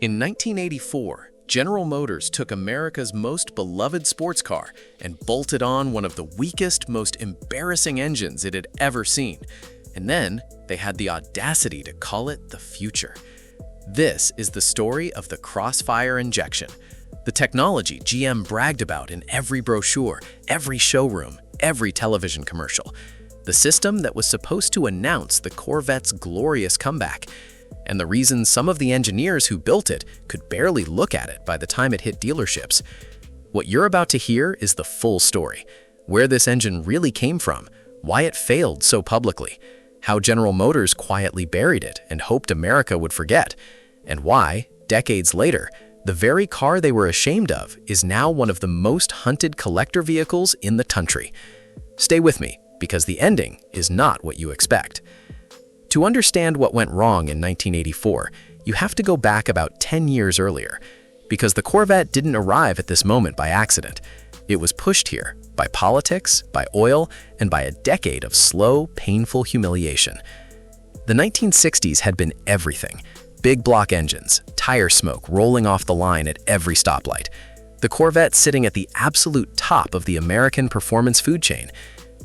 In 1984, General Motors took America's most beloved sports car and bolted on one of the weakest, most embarrassing engines it had ever seen. And then they had the audacity to call it the future. This is the story of the Crossfire injection, the technology GM bragged about in every brochure, every showroom, every television commercial. The system that was supposed to announce the Corvette's glorious comeback, and the reason some of the engineers who built it could barely look at it by the time it hit dealerships. What you're about to hear is the full story, where this engine really came from, why it failed so publicly, how General Motors quietly buried it and hoped America would forget, and why, decades later, the very car they were ashamed of is now one of the most hunted collector vehicles in the country. Stay with me, because the ending is not what you expect. To understand what went wrong in 1984, you have to go back about 10 years earlier, because the Corvette didn't arrive at this moment by accident. It was pushed here by politics, by oil, and by a decade of slow, painful humiliation. The 1960s had been everything. Big block engines, tire smoke rolling off the line at every stoplight. The Corvette sitting at the absolute top of the American performance food chain.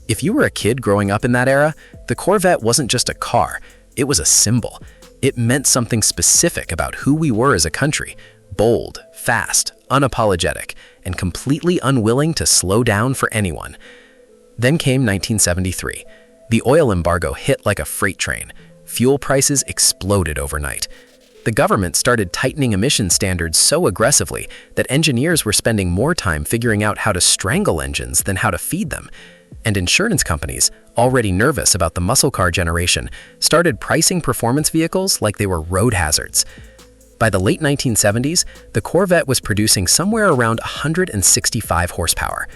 If you were a kid growing up in that era, the Corvette wasn't just a car, it was a symbol. It meant something specific about who we were as a country: bold, fast, unapologetic, and completely unwilling to slow down for anyone. Then came 1973. The oil embargo hit like a freight train. Fuel prices exploded overnight. The government started tightening emission standards so aggressively that engineers were spending more time figuring out how to strangle engines than how to feed them. And insurance companies, already nervous about the muscle car generation, started pricing performance vehicles like they were road hazards. By the late 1970s, the Corvette was producing somewhere around 165 horsepower.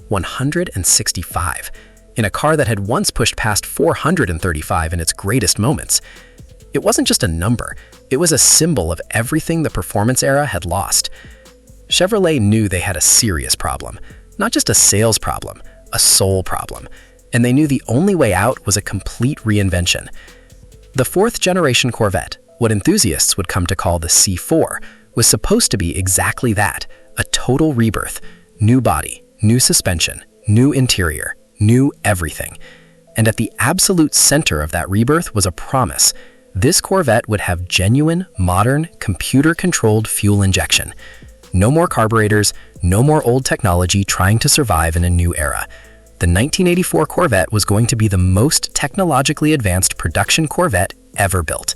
165. In a car that had once pushed past 435 in its greatest moments. It wasn't just a number, it was a symbol of everything the performance era had lost. Chevrolet knew they had a serious problem, not just a sales problem, a soul problem, and they knew the only way out was a complete reinvention. The fourth-generation Corvette, what enthusiasts would come to call the C4, was supposed to be exactly that, a total rebirth. New body, new suspension, new interior, new everything. And at the absolute center of that rebirth was a promise. This Corvette would have genuine, modern, computer-controlled fuel injection. No more carburetors, no more old technology trying to survive in a new era. The 1984 Corvette was going to be the most technologically advanced production Corvette ever built.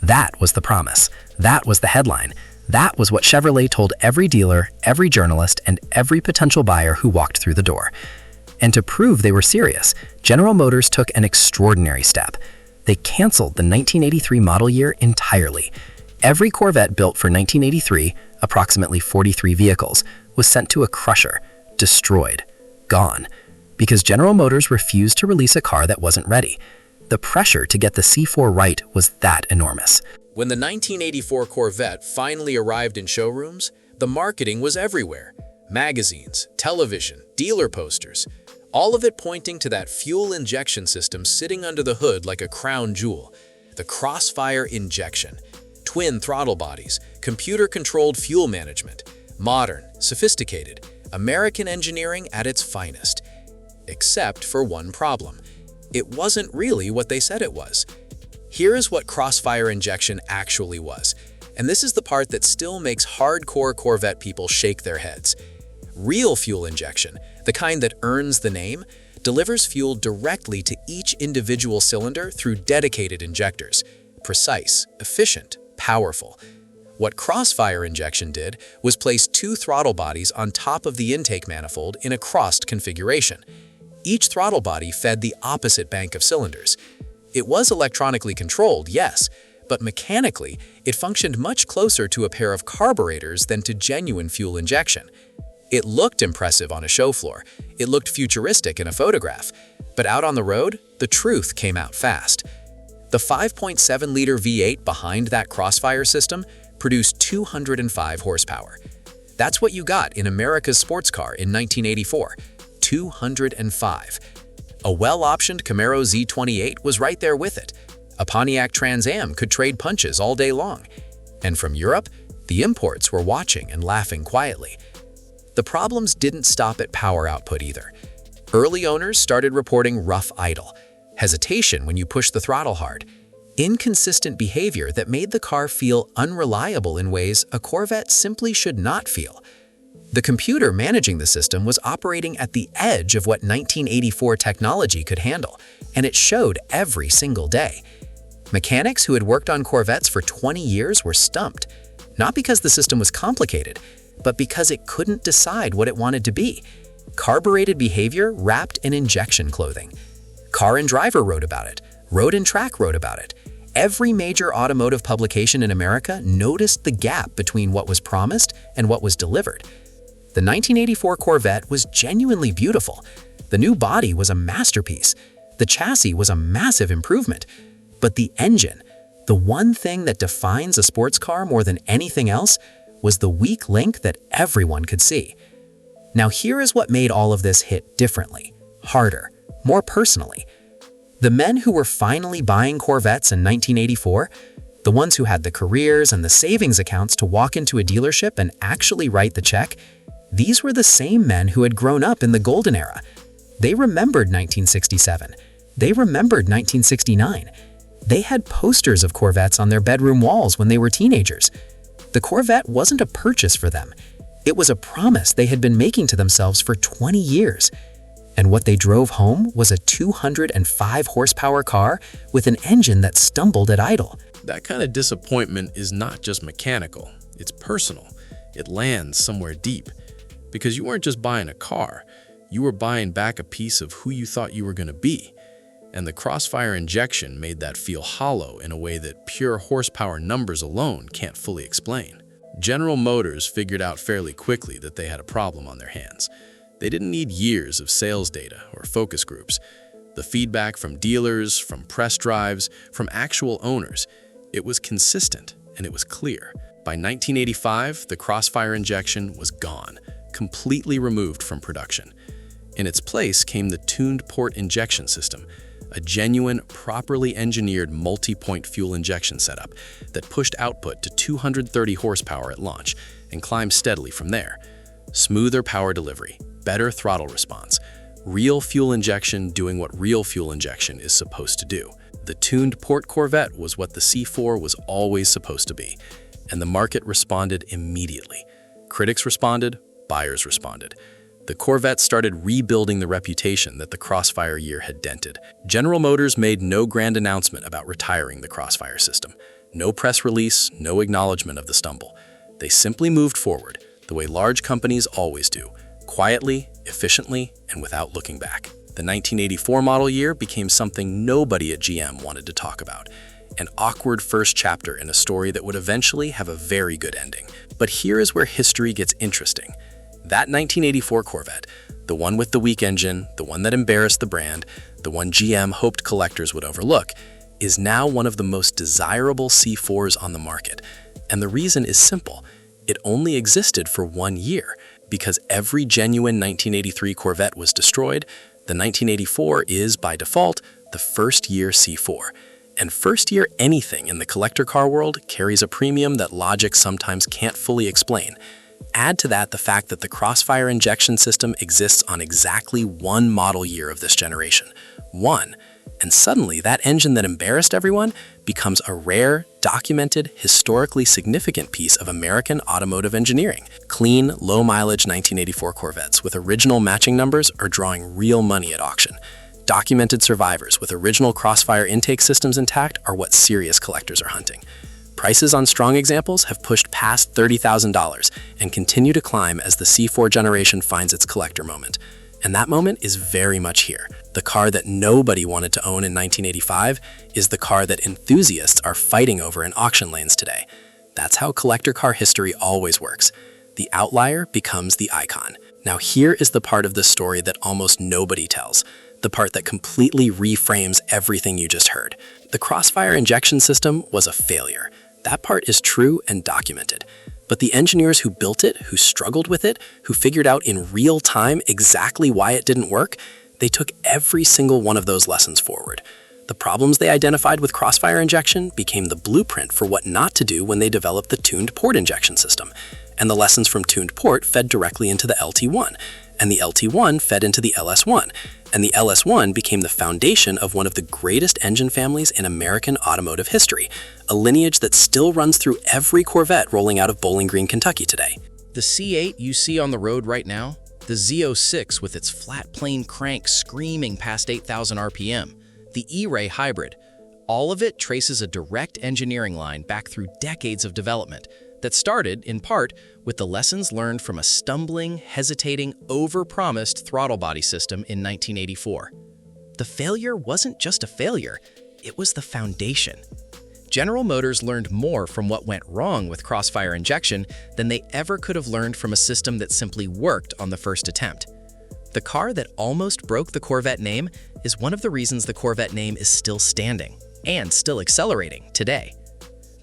That was the promise. That was the headline. That was what Chevrolet told every dealer, every journalist, and every potential buyer who walked through the door. And to prove they were serious, General Motors took an extraordinary step. They canceled the 1983 model year entirely. Every Corvette built for 1983, approximately 43 vehicles, was sent to a crusher, destroyed, gone, because General Motors refused to release a car that wasn't ready. The pressure to get the C4 right was that enormous. When the 1984 Corvette finally arrived in showrooms, the marketing was everywhere. Magazines, television, dealer posters, all of it pointing to that fuel injection system sitting under the hood like a crown jewel, the Crossfire injection. Twin throttle bodies, computer-controlled fuel management, modern, sophisticated, American engineering at its finest. Except for one problem. It wasn't really what they said it was. Here is what Crossfire injection actually was, and this is the part that still makes hardcore Corvette people shake their heads. Real fuel injection, the kind that earns the name, delivers fuel directly to each individual cylinder through dedicated injectors. Precise, efficient, powerful. What Crossfire injection did was place two throttle bodies on top of the intake manifold in a crossed configuration. Each throttle body fed the opposite bank of cylinders. It was electronically controlled, yes, but mechanically, it functioned much closer to a pair of carburetors than to genuine fuel injection. It looked impressive on a show floor. It looked futuristic in a photograph. But out on the road, the truth came out fast. The 5.7-liter V8 behind that Crossfire system produced 205 horsepower. That's what you got in America's sports car in 1984. 205. A well-optioned Camaro Z28 was right there with it. A Pontiac Trans Am could trade punches all day long. And from Europe, The imports were watching and laughing quietly. The problems didn't stop at power output either. Early owners started reporting rough idle, hesitation when you push the throttle hard, inconsistent behavior that made the car feel unreliable in ways a Corvette simply should not feel. The computer managing the system was operating at the edge of what 1984 technology could handle, and it showed every single day. Mechanics who had worked on Corvettes for 20 years were stumped, not because the system was complicated, but because it couldn't decide what it wanted to be. Carbureted behavior wrapped in injection clothing. Car and Driver wrote about it. Road and Track wrote about it. Every major automotive publication in America noticed the gap between what was promised and what was delivered. The 1984 Corvette was genuinely beautiful. The new body was a masterpiece. The chassis was a massive improvement. But the engine, the one thing that defines a sports car more than anything else, was the weak link that everyone could see. Now here is what made all of this hit differently, harder, more personally. The men who were finally buying Corvettes in 1984, the ones who had the careers and the savings accounts to walk into a dealership and actually write the check, these were the same men who had grown up in the golden era. They remembered 1967. They remembered 1969. They had posters of Corvettes on their bedroom walls when they were teenagers. The Corvette wasn't a purchase for them. It was a promise they had been making to themselves for 20 years. And what they drove home was a 205 horsepower car with an engine that stumbled at idle. That kind of disappointment is not just mechanical, it's personal. It lands somewhere deep. Because you weren't just buying a car, you were buying back a piece of who you thought you were going to be. And the crossfire injection made that feel hollow in a way that pure horsepower numbers alone can't fully explain. General Motors figured out fairly quickly that they had a problem on their hands. They didn't need years of sales data or focus groups. The feedback from dealers, from press drives, from actual owners, it was consistent and it was clear. By 1985, the crossfire injection was gone, completely removed from production. In its place came the tuned port injection system, a genuine, properly engineered multi-point fuel injection setup that pushed output to 230 horsepower at launch and climbed steadily from there. Smoother power delivery, better throttle response, real fuel injection doing what real fuel injection is supposed to do. The tuned port Corvette was what the C4 was always supposed to be, and the market responded immediately. Critics responded, buyers responded. The Corvette started rebuilding the reputation that the Crossfire year had dented. General Motors made no grand announcement about retiring the Crossfire system. No press release, no acknowledgement of the stumble. They simply moved forward, the way large companies always do, quietly, efficiently, and without looking back. The 1984 model year became something nobody at GM wanted to talk about. An awkward first chapter in a story that would eventually have a very good ending. But here is where history gets interesting. That 1984 Corvette, the one with the weak engine, the one that embarrassed the brand, the one GM hoped collectors would overlook, is now one of the most desirable C4s on the market. And the reason is simple. It only existed for 1 year. Because every genuine 1983 Corvette was destroyed, the 1984 is, by default, the first-year C4. And first-year anything in the collector car world carries a premium that logic sometimes can't fully explain. Add to that the fact that the Crossfire injection system exists on exactly one model year of this generation. One. And suddenly, that engine that embarrassed everyone becomes a rare, documented, historically significant piece of American automotive engineering. Clean, low-mileage 1984 Corvettes with original matching numbers are drawing real money at auction. Documented survivors with original Crossfire intake systems intact are what serious collectors are hunting. Prices on strong examples have pushed past $30,000 and continue to climb as the C4 generation finds its collector moment. And that moment is very much here. The car that nobody wanted to own in 1985 is the car that enthusiasts are fighting over in auction lanes today. That's how collector car history always works. The outlier becomes the icon. Now here is the part of the story that almost nobody tells, the part that completely reframes everything you just heard. The Crossfire injection system was a failure. That part is true and documented. But the engineers who built it, who struggled with it, who figured out in real time exactly why it didn't work, they took every single one of those lessons forward. The problems they identified with crossfire injection became the blueprint for what not to do when they developed the tuned port injection system. And the lessons from tuned port fed directly into the LT1, and the LT1 fed into the LS1, and the LS1 became the foundation of one of the greatest engine families in American automotive history, a lineage that still runs through every Corvette rolling out of Bowling Green, Kentucky today. The C8 you see on the road right now, the Z06 with its flat plane crank screaming past 8,000 RPM, the E-Ray hybrid, all of it traces a direct engineering line back through decades of development that started, in part, with the lessons learned from a stumbling, hesitating, over-promised throttle body system in 1984. The failure wasn't just a failure, it was the foundation. General Motors learned more from what went wrong with crossfire injection than they ever could have learned from a system that simply worked on the first attempt. The car that almost broke the Corvette name is one of the reasons the Corvette name is still standing and still accelerating today.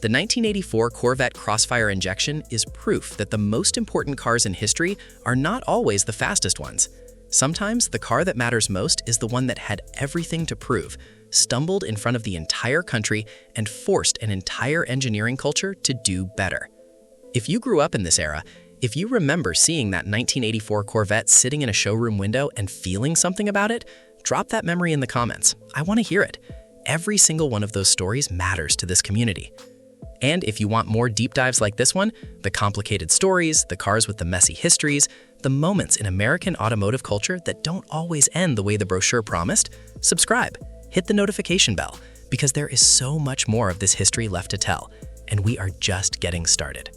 The 1984 Corvette crossfire injection is proof that the most important cars in history are not always the fastest ones. Sometimes the car that matters most is the one that had everything to prove, stumbled in front of the entire country, and forced an entire engineering culture to do better. If you grew up in this era, if you remember seeing that 1984 Corvette sitting in a showroom window and feeling something about it, drop that memory in the comments. I want to hear it. Every single one of those stories matters to this community. And if you want more deep dives like this one, the complicated stories, the cars with the messy histories, the moments in American automotive culture that don't always end the way the brochure promised, subscribe, hit the notification bell, because there is so much more of this history left to tell, and we are just getting started.